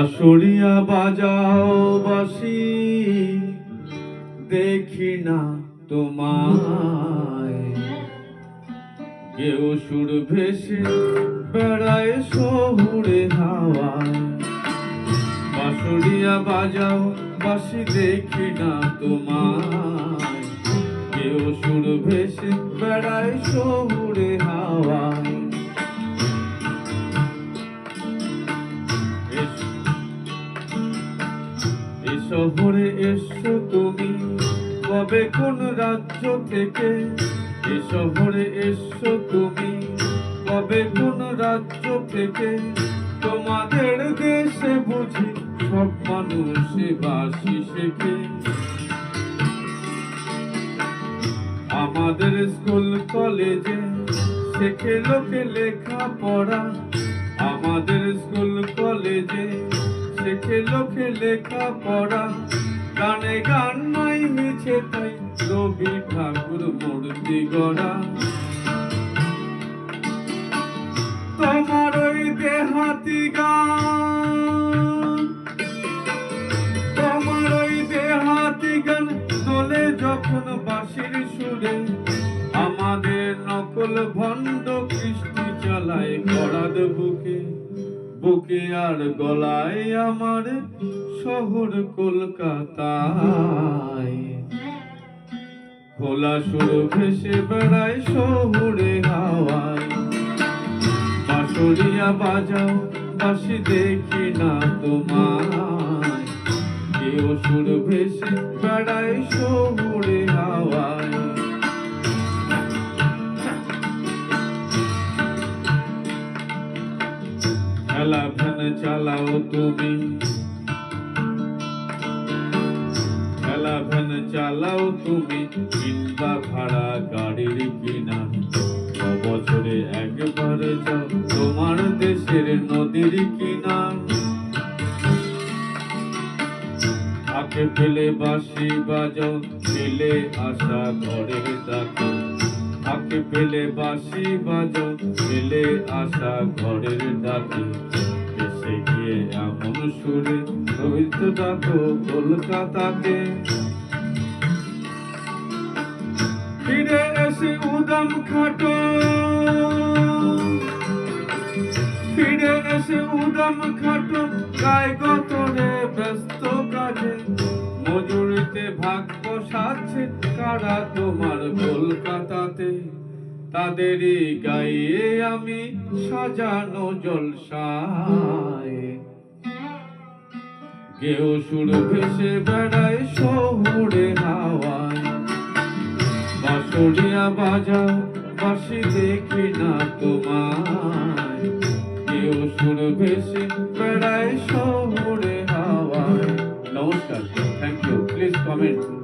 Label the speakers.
Speaker 1: বাঁশরিয়া বাজাও বাঁশি, দেখি না তোমায়। কেউ সুর ভেসে বেড়ায় শহুরে হাওয়ায়। বাঁশরিয়া বাজাও বাঁশি, দেখি না তোমায়। কেউ সুর ভেসে বেড়ায় শহুরে হাওয়ায়। এ শহরে এসো তুমি কবে কোন রাজ্য থেকে? এ শহরে এসো তুমি কবে কোন রাজ্য থেকে? তোমাদের দেশে বুঝি সব মানুষ বাঁশি শেখে। আমাদের স্কুল কলেজে শেখে লোকে লেখা পড়া। আমাদের স্কুল কলেজে শেখে লোকে লেখা পড়া। গানে গান নাই মিছে তাই রবি ঠাকুর মূর্তি গড়া। তোমার ওই দেহাতি গান, তোমার ওই দেহাতি গান তোলে যখন বাঁশির সুরে। আমাদের নকল ভণ্ড কৃষ্টি চালায় করাদ বুকে। বুকে আর গলায় আমার শহর কলকাতায়। খোলা সুর ভেসে বেড়ায় শহুরে হাওয়ায়। বাঁশরিয়া বাজাও বাঁশি, দেখি না তোমায়। কেউ সুর ভেসে বেড়ায় শহুরে হাওয়ায়। ঠেলা ভ্যান চালাও তুমি, ঠেলা ভ্যান চালাও তুমি, কিংবা ভাড়া গাড়ির কিনা। বছরে একবার যাও তোমার দেশের নদীর কিনার। আঁকে ফেলে বাঁশি বাজাও, ফেলে আসা ঘরের ডাকে। আঁকে ফেলে বাঁশি বাজাও, ফেলে আসা ঘরের ডাকে। এসে গিয়ে এমন সুরে রইতে ডাকো কলকাতাকে। ফিরে এসে উদাম খাটো, ফিরে এসে উদাম খাটো, গায়ে গতরে ব্যস্ত কাজে। মজুরিতে ভাগ বসাচ্ছে কারা তোমার কলকাতাতে। তাদেরই গায়ে আমি সাজানো জলসায়। কেউ সুর ভেসে বেড়ায় শহুরে হাওয়ায়। বাঁশরিয়া বাজাও বাঁশি, দেখি না তোমায়। কেউ সুর ভেসে বেড়ায় শহুরে হাওয়ায়। নমস্কার, থ্যাংক ইউ। Please comment.